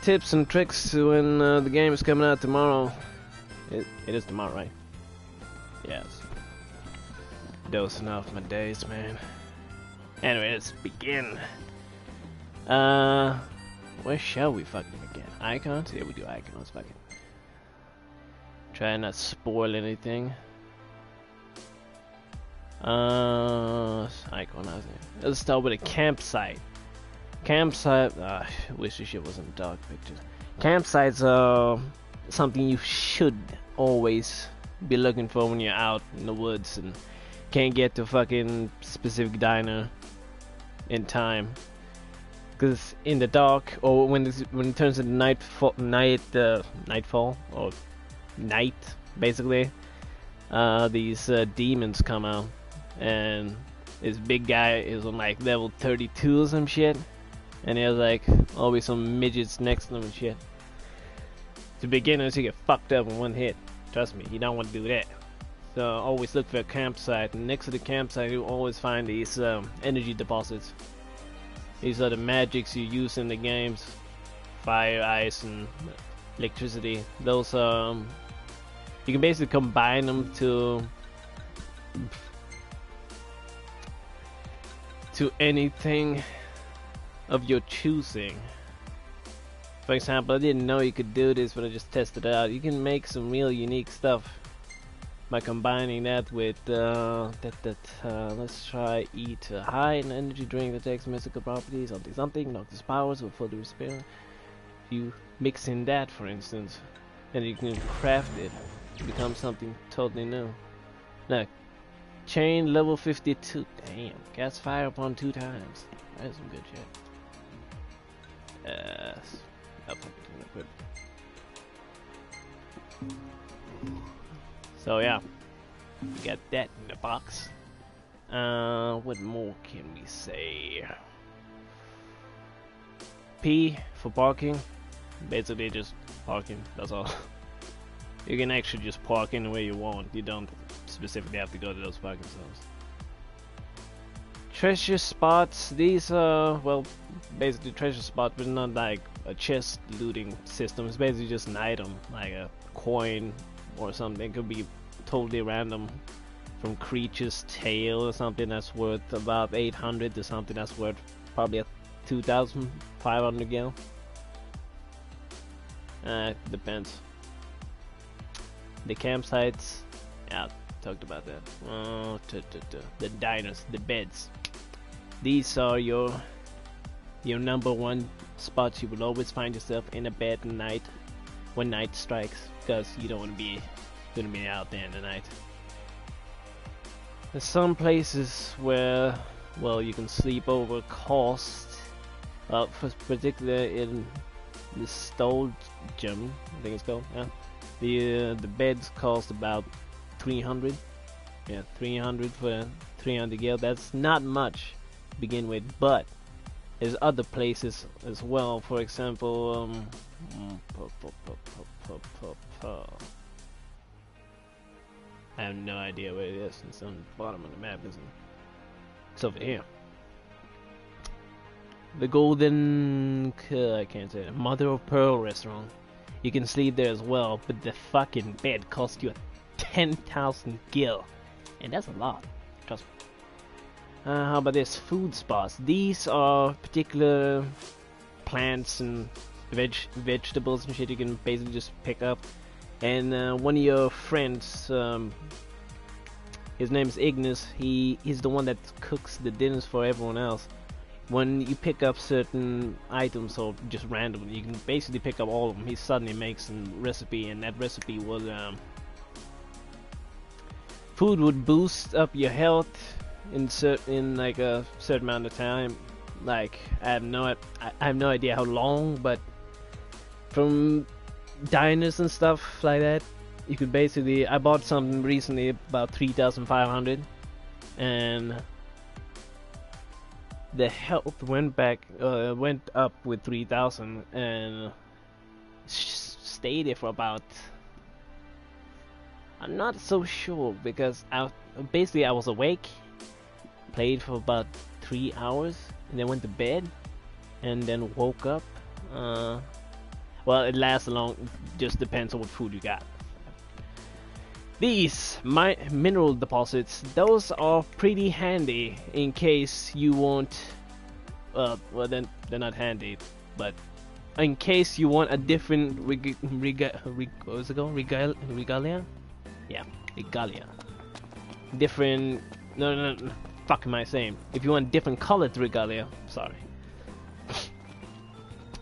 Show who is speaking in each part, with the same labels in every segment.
Speaker 1: tips and tricks when the game is coming out tomorrow. It is tomorrow, right? Yes. Dosing off my days, man. Anyway, let's begin. Where shall we fucking begin? Icons? Yeah, we do icons. Fucking. Try not to spoil anything. Icon. Let's start with a campsite. Campsite. I wish this shit wasn't dark pictures. Campsites are something you should always be looking for when you're out in the woods and can't get to fucking specific diner in time. Because in the dark, or when it turns into nightfall or night, basically, these demons come out, and this big guy is on like level 32 or some shit, and there's like always some midgets next to him and shit. To beginners, you get fucked up in one hit. Trust me, you don't want to do that. So always look for a campsite, and next to the campsite you always find these energy deposits. These are the magics you use in the games. Fire, ice, and electricity. Those you can basically combine them to anything of your choosing. For example, I didn't know you could do this, but I just tested it out. You can make some real unique stuff by combining that with let's try eat a high in energy drink that takes mystical properties, something, knock his powers with full despair. If you mix in that, for instance, then you can craft it to become something totally new. Look, chain level 52. Damn, cast fire upon 2 times. That is some good shit. Yes. So yeah, we got that in the box. What more can we say? P for parking. Basically just parking, that's all. You can actually just park anywhere you want. You don't specifically have to go to those parking zones. Treasure spots. These are, well, basically treasure spots, but not like a chest looting system. It's basically just an item, like a coin or something. It could be totally random, from creature's tail or something that's worth about 800 to something that's worth probably 2,500 gil. Depends. The campsites, yeah, talked about that. The diners, the beds. These are your #1 spots. You will always find yourself in a bed at night when night strikes, because you don't want to be out there in the night. There's some places where, well, you can sleep over cost. Particularly in the Stole Gym, I think it's called. Yeah, the beds cost about 300. Yeah, 300 for 300 gil. That's not much to begin with, but there's other places as well. For example, I have no idea where it is. It's on the bottom of the map, isn't it? It's over here. The Golden... I can't say it. Mother of Pearl restaurant. You can sleep there as well, but the fucking bed costs you 10,000 gil. And that's a lot. Trust me. How about this? Food spots. These are particular plants and vegetables and shit you can basically just pick up. And one of your friends, his name is Epicness, he's the one that cooks the dinners for everyone else. When you pick up certain items, or just randomly, you can basically pick up all of them. He suddenly makes a recipe, and that recipe was food would boost up your health in like a certain amount of time. Like I have no idea how long, but from diners and stuff like that, you could basically, I bought something recently about 3,500, and the health went up with 3,000, and stayed there for about, I'm not so sure, because I was awake, played for about 3 hours, and then went to bed, and then woke up. Well, it lasts long. Just depends on what food you got. These mineral deposits, those are pretty handy in case you want. Well, then they're not handy, but in case you want a different what was it called? Regalia? Yeah, regalia. Different. No. Fuck am I saying? If you want different colored regalia, sorry.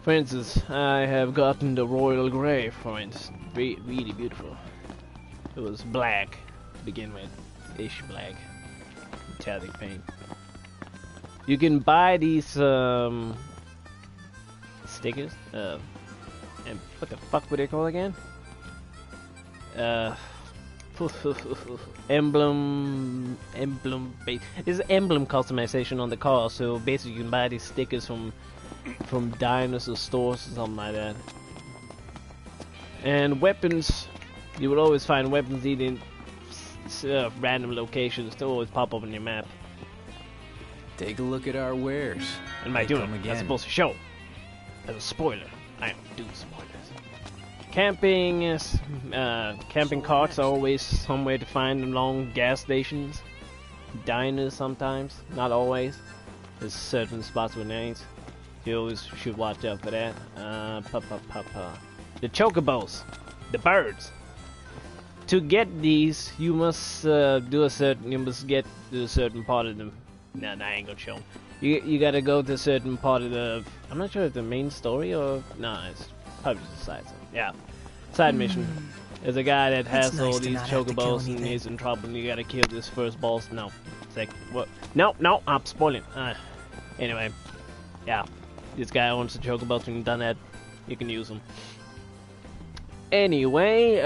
Speaker 1: For instance, I have gotten the royal grey, for instance. Really beautiful. It was black to begin with, ish black, metallic paint. You can buy these stickers. And what the fuck were they called again? Emblem base. This is emblem customization on the car. So basically, you can buy these stickers from diners or stores or something like that. And weapons, you will always find weapons in random locations. They always pop up on your map.
Speaker 2: Take a look at our wares.
Speaker 1: What am I doing? That's supposed to show. As a spoiler, I don't do spoilers. Camping is camping carts are always somewhere to find along gas stations, diners sometimes, not always. There's certain spots with names. You always should watch out for that. The chocobos, the birds. To get these, you must get to a certain part of them. Nah, I ain't gonna show them. You gotta go to a certain part of the. I'm not sure if the main story or nah, it's probably just a side. Yeah, side mission. There's a guy that has all these chocobos and he's in trouble. And you gotta kill this first boss. No, what? No, I'm spoiling. Anyway, yeah, this guy owns the chocobos. When you've done that, you can use them. Anyway,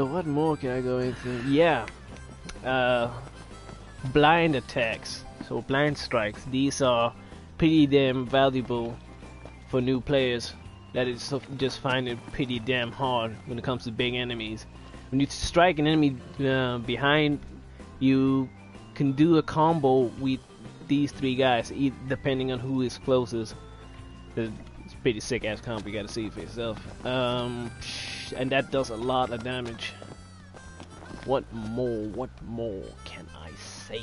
Speaker 1: what more can I go into? Yeah, blind attacks. So blind strikes. These are pretty damn valuable for new players. That is just find it pretty damn hard when it comes to big enemies. When you strike an enemy behind, you can do a combo with these three guys, depending on who is closest. It's a pretty sick ass combo. You gotta see it for yourself. And that does a lot of damage. What more can I say?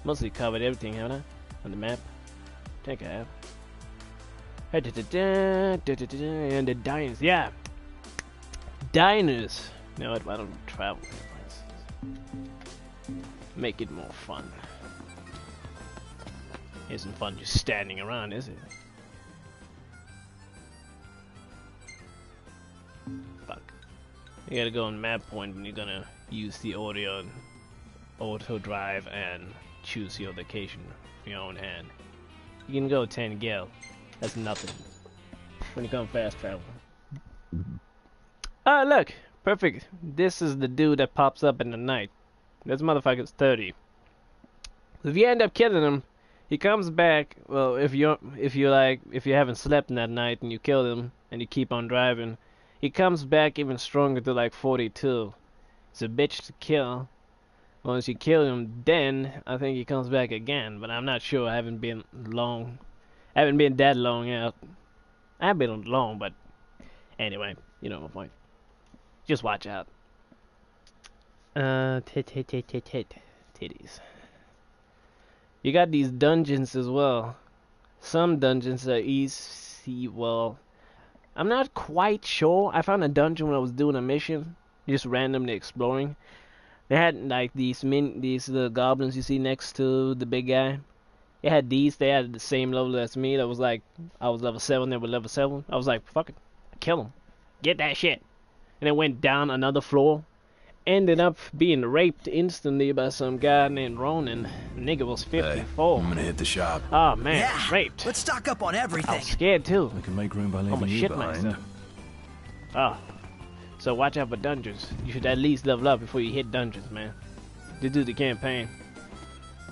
Speaker 1: Mostly covered everything, haven't I? On the map? I think I have. And the diners, yeah! Diners! You know what, why don't we travel? Make it more fun. Isn't fun just standing around, is it? Fuck. You gotta go on map point when you're gonna use the auto drive and choose your location in your own hand. You can go 10 gil. That's nothing when you come fast travel. Ah, look! Perfect. This is the dude that pops up in the night. This motherfucker's 30. If you end up killing him, he comes back. Well, if you haven't slept in that night and you kill him and you keep on driving, he comes back even stronger to like 42. It's a bitch to kill. Once you kill him, then I think he comes back again. But I'm not sure. I haven't been that long out. I have been long, but anyway, you know my point. Just watch out. Titties. You got these dungeons as well. Some dungeons are easy. Well, I'm not quite sure. I found a dungeon when I was doing a mission, just randomly exploring. They had like these goblins you see next to the big guy. They had these. They had the same level as me. That was like I was level 7. They were level 7. I was like, fuck it, kill them, get that shit. And then went down another floor. Ended up being raped instantly by some guy named Ronan. The nigga was 54.
Speaker 2: Hey, I'm gonna hit the shop.
Speaker 1: Oh man,
Speaker 3: yeah,
Speaker 1: raped.
Speaker 3: Let's stock up on everything.
Speaker 1: I was scared too.
Speaker 2: We can make room by leaving you behind.
Speaker 1: Myself. Oh, so watch out for dungeons. You should at least level up before you hit dungeons, man. To do the campaign.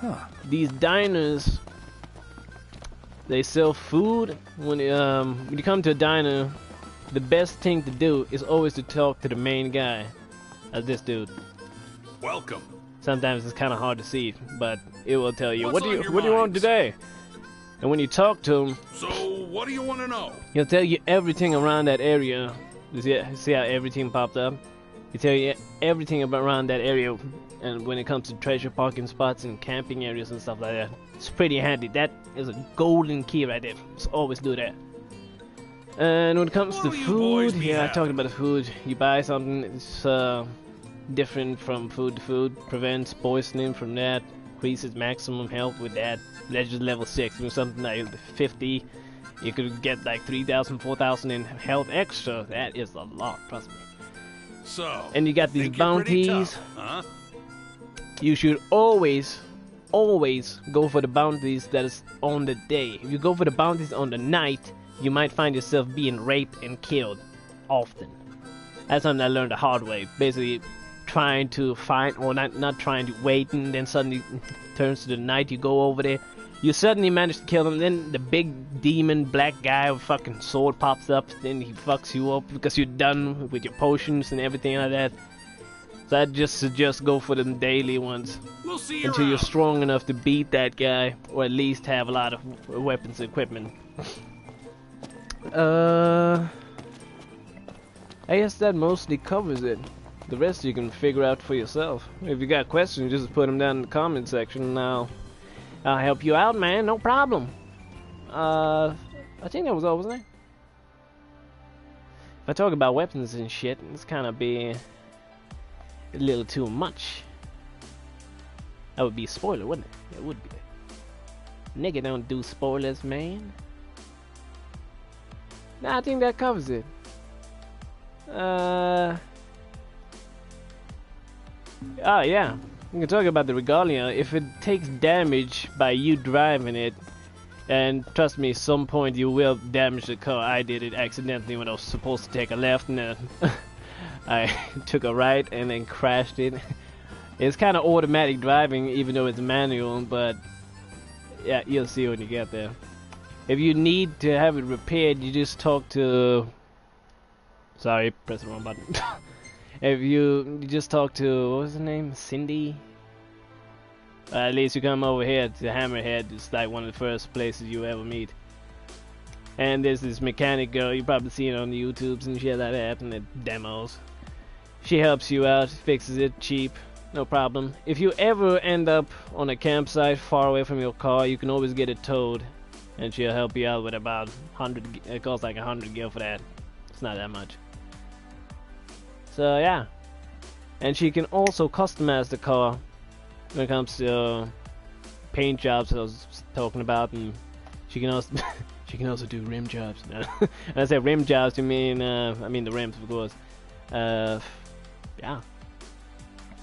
Speaker 2: Huh.
Speaker 1: These diners, they sell food. When you come to a diner, the best thing to do is always to talk to the main guy. This dude.
Speaker 4: Welcome.
Speaker 1: Sometimes it's kind of hard to see, but it will tell you,
Speaker 3: What's
Speaker 1: what do
Speaker 3: on your
Speaker 1: you want
Speaker 3: minds?
Speaker 1: today? And when you talk to him,
Speaker 3: So, what do you want to know?
Speaker 1: he'll tell you everything around that area. See how everything popped up? He'll tell you everything about around that area. And when it comes to treasure parking spots and camping areas and stuff like that, it's pretty handy. That is a golden key right there. So always do that. And when it comes to
Speaker 3: What'll you boys
Speaker 1: food,
Speaker 3: be
Speaker 1: yeah, I
Speaker 3: having?
Speaker 1: talked about the food. You buy something, it's different from food to food, prevents poisoning from that, increases maximum health with that. That's just level 6, with something like 50, you could get like 3,000, 4,000 in health extra. That is a lot, trust me.
Speaker 3: So,
Speaker 1: And you got these
Speaker 3: think you're pretty
Speaker 1: bounties.
Speaker 3: tough, huh?
Speaker 1: You should always go for the bounties that is on the day. If you go for the bounties on the night, you might find yourself being raped and killed often. That's something I learned the hard way. Basically, trying to find, or not trying to wait, and then suddenly turns to the night. You go over there, you suddenly manage to kill them. Then the big demon black guy with fucking sword pops up. Then he fucks you up because you're done with your potions and everything like that. So I just suggest go for them daily ones
Speaker 3: We'll see you
Speaker 1: until you're
Speaker 3: around.
Speaker 1: strong enough to beat that guy, or at least have a lot of weapons and equipment. I guess that mostly covers it. The rest you can figure out for yourself. If you got questions, just put them down in the comment section and I'll help you out, man. No problem. I think that was all, wasn't it? If I talk about weapons and shit, it's kind of be a little too much. That would be a spoiler, wouldn't it? It would be. Nigga don't do spoilers, man. Nah, I think that covers it. Oh yeah, we can talk about the regalia. If it takes damage by you driving it, and trust me, some point you will damage the car. I did it accidentally when I was supposed to take a left, and then I took a right and then crashed it. It's kind of automatic driving, even though it's manual, but yeah, you'll see when you get there. If you need to have it repaired, you just talk to... Sorry, press the wrong button. If you just talk to, what was her name? Cindy? At least you come over here to Hammerhead. It's like one of the first places you ever meet. And there's this mechanic girl, you probably seen it on the YouTubes and shit like that, and the demos. She helps you out, fixes it cheap, no problem. If you ever end up on a campsite far away from your car, you can always get it towed. And she'll help you out with about 100, it costs like 100 gil for that. It's not that much. So yeah. And she can also customize the car when it comes to paint jobs I was talking about, and she can also she can also do rim jobs. When I say rim jobs, I mean the rims, of course. Yeah.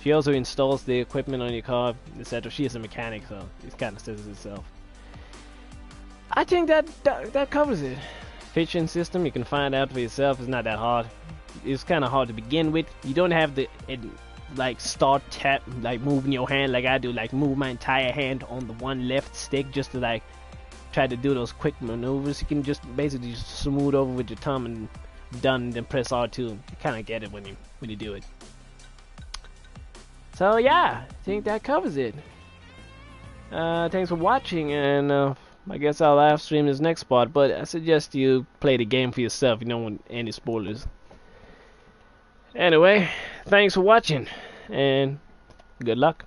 Speaker 1: She also installs the equipment on your car, etc. She is a mechanic, so it kind of says itself. I think that covers it. Fishing system, you can find out for yourself. It's not that hard. It's kind of hard to begin with. You don't have to like start tap, like moving your hand like I do, like move my entire hand on the one left stick just to like try to do those quick maneuvers. You can just basically just smooth over with your thumb and done, then press R2. You kind of get it when you do it. So yeah, I think that covers it. Thanks for watching, and I guess I'll live stream this next part, but I suggest you play the game for yourself. You don't want any spoilers. Anyway, thanks for watching, and good luck.